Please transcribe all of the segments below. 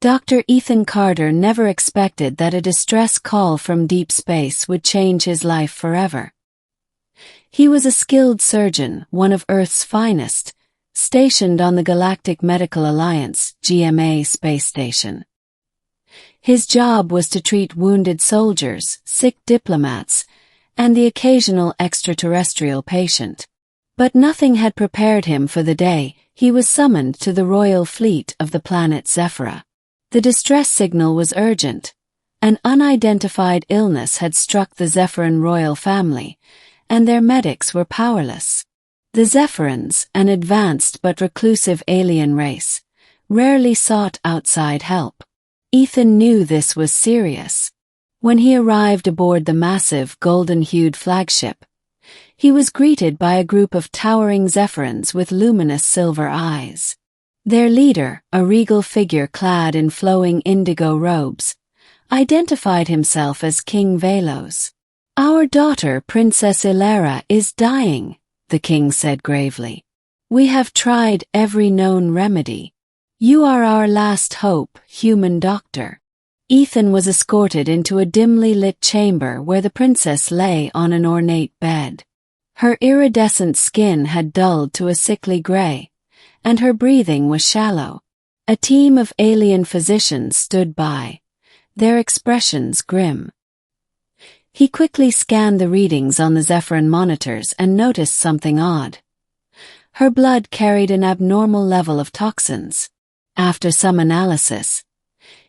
Dr. Ethan Carter never expected that a distress call from deep space would change his life forever. He was a skilled surgeon, one of Earth's finest, stationed on the Galactic Medical Alliance (GMA) space station. His job was to treat wounded soldiers, sick diplomats, and the occasional extraterrestrial patient. But nothing had prepared him for the day he was summoned to the royal fleet of the planet Zephara. The distress signal was urgent. An unidentified illness had struck the Zepharan royal family, and their medics were powerless. The Zepharans, an advanced but reclusive alien race, rarely sought outside help. Ethan knew this was serious. When he arrived aboard the massive, golden-hued flagship, he was greeted by a group of towering Zepharans with luminous silver eyes. Their leader, a regal figure clad in flowing indigo robes, identified himself as King Velos. "Our daughter, Princess Aelara, is dying," the king said gravely. "We have tried every known remedy. You are our last hope, human doctor." Ethan was escorted into a dimly lit chamber where the princess lay on an ornate bed. Her iridescent skin had dulled to a sickly gray, and her breathing was shallow. A team of alien physicians stood by, their expressions grim. He quickly scanned the readings on the Zepharan monitors and noticed something odd. Her blood carried an abnormal level of toxins. After some analysis,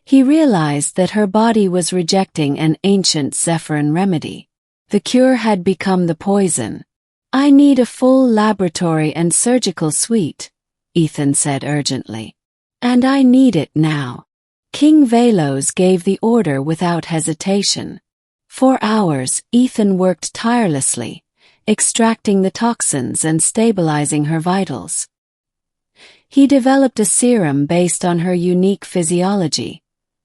he realized that her body was rejecting an ancient Zepharan remedy. The cure had become the poison. "I need a full laboratory and surgical suite," Ethan said urgently. "And I need it now." King Velos gave the order without hesitation. For hours, Ethan worked tirelessly, extracting the toxins and stabilizing her vitals. He developed a serum based on her unique physiology,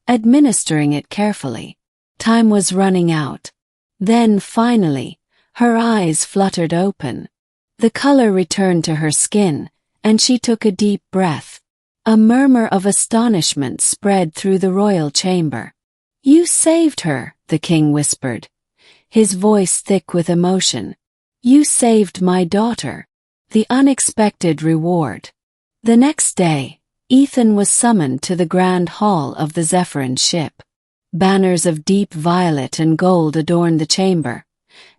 administering it carefully. Time was running out. Then, finally, her eyes fluttered open. The color returned to her skin, and she took a deep breath. A murmur of astonishment spread through the royal chamber. "You saved her," the king whispered, his voice thick with emotion. "You saved my daughter." The unexpected reward. The next day, Ethan was summoned to the grand hall of the Zepharan ship. Banners of deep violet and gold adorned the chamber,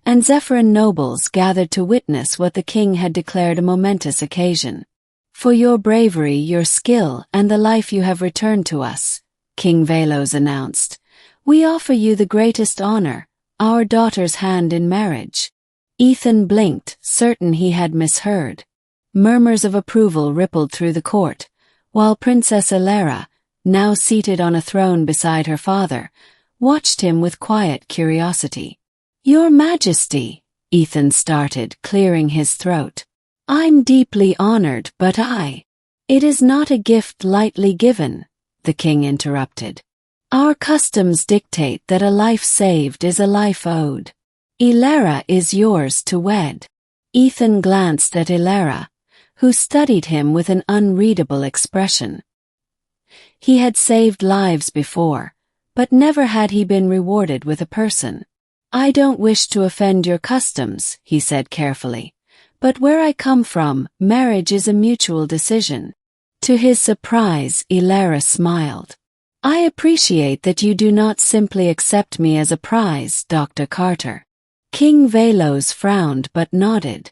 and Zepharan nobles gathered to witness what the king had declared a momentous occasion. "For your bravery, your skill, and the life you have returned to us," King Velos announced, "we offer you the greatest honor, our daughter's hand in marriage." Ethan blinked, certain he had misheard. Murmurs of approval rippled through the court, while Princess Aelara, now seated on a throne beside her father, watched him with quiet curiosity. "Your Majesty," Ethan started, clearing his throat. "I'm deeply honored, but It is not a gift lightly given," the king interrupted. "Our customs dictate that a life saved is a life owed. Aelara is yours to wed." Ethan glanced at Aelara, who studied him with an unreadable expression. He had saved lives before, but never had he been rewarded with a person. "I don't wish to offend your customs," he said carefully, "but where I come from, marriage is a mutual decision." To his surprise, Aelara smiled. "I appreciate that you do not simply accept me as a prize, Dr. Carter." King Velos frowned but nodded.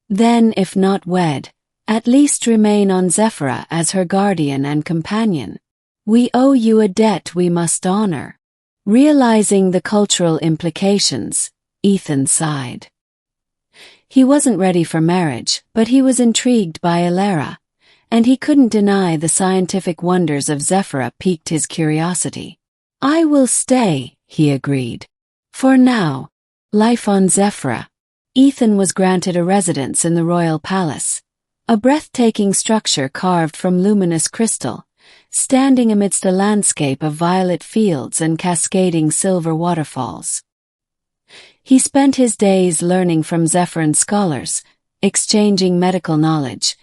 "Then, if not wed, at least remain on Zephara as her guardian and companion. We owe you a debt we must honor." Realizing the cultural implications, Ethan sighed. He wasn't ready for marriage, but he was intrigued by Aelara, and he couldn't deny the scientific wonders of Zephara piqued his curiosity. "I will stay," he agreed. For now. Life on Zephara. Ethan was granted a residence in the royal palace, a breathtaking structure carved from luminous crystal, standing amidst a landscape of violet fields and cascading silver waterfalls. He spent his days learning from Zepharan scholars, exchanging medical knowledge,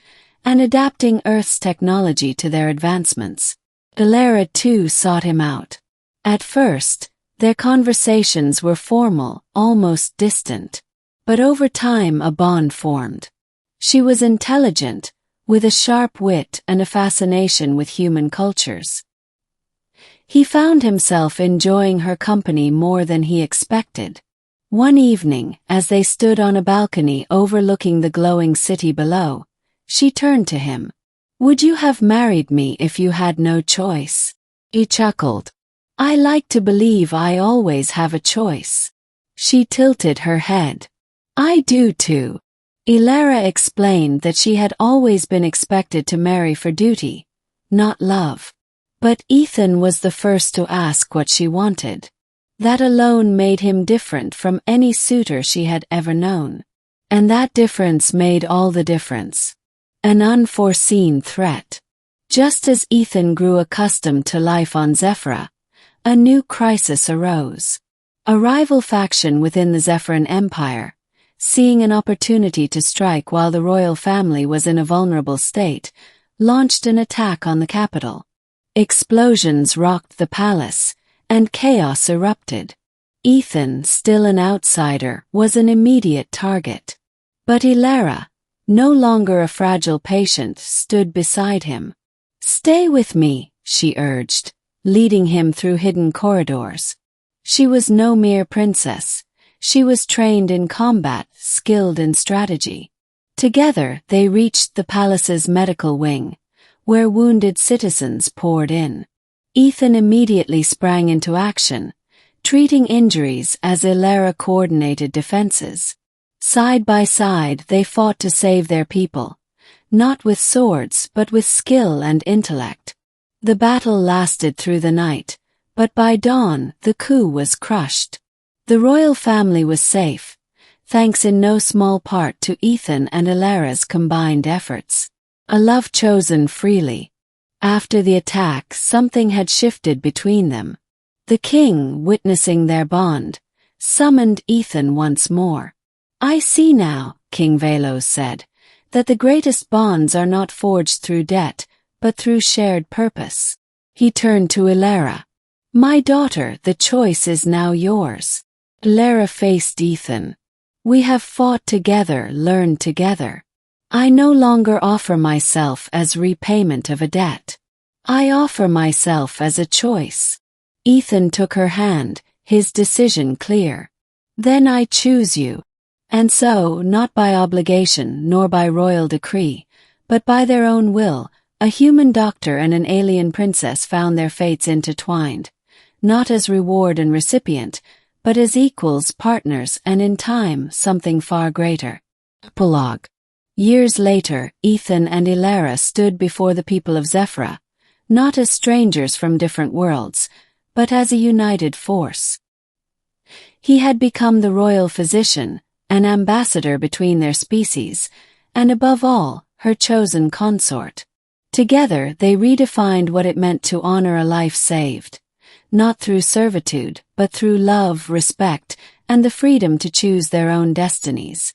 and adapting Earth's technology to their advancements. Aelara too sought him out. At first, their conversations were formal, almost distant. But over time a bond formed. She was intelligent, with a sharp wit and a fascination with human cultures. He found himself enjoying her company more than he expected. One evening, as they stood on a balcony overlooking the glowing city below, she turned to him. "Would you have married me if you had no choice?" He chuckled. "I like to believe I always have a choice." She tilted her head. "I do too." Aelara explained that she had always been expected to marry for duty, not love. But Ethan was the first to ask what she wanted. That alone made him different from any suitor she had ever known. And that difference made all the difference. An unforeseen threat. Just as Ethan grew accustomed to life on Zephara, a new crisis arose. A rival faction within the Zepharan Empire, seeing an opportunity to strike while the royal family was in a vulnerable state, launched an attack on the capital. Explosions rocked the palace, and chaos erupted. Ethan, still an outsider, was an immediate target. But Aelara, no longer a fragile patient, stood beside him. "Stay with me," she urged, leading him through hidden corridors. She was no mere princess. She was trained in combat, skilled in strategy. Together, they reached the palace's medical wing, where wounded citizens poured in. Ethan immediately sprang into action, treating injuries as Aelara coordinated defenses. Side by side, they fought to save their people, not with swords but with skill and intellect. The battle lasted through the night, but by dawn, the coup was crushed. The royal family was safe, thanks in no small part to Ethan and Aelara's combined efforts. A love chosen freely. After the attack, something had shifted between them. The king, witnessing their bond, summoned Ethan once more. "I see now," King Velos said, "that the greatest bonds are not forged through debt, but through shared purpose." He turned to Aelara. "My daughter, the choice is now yours." Aelara faced Ethan. "We have fought together, learned together. I no longer offer myself as repayment of a debt. I offer myself as a choice." Ethan took her hand, his decision clear. "Then I choose you." And so, not by obligation nor by royal decree, but by their own will, a human doctor and an alien princess found their fates intertwined, not as reward and recipient, but as equals, partners, and in time, something far greater. Epilogue. Years later, Ethan and Aelara stood before the people of Zephara, not as strangers from different worlds, but as a united force. He had become the royal physician, an ambassador between their species, and above all, her chosen consort. Together, they redefined what it meant to honor a life saved, not through servitude, but through love, respect, and the freedom to choose their own destinies.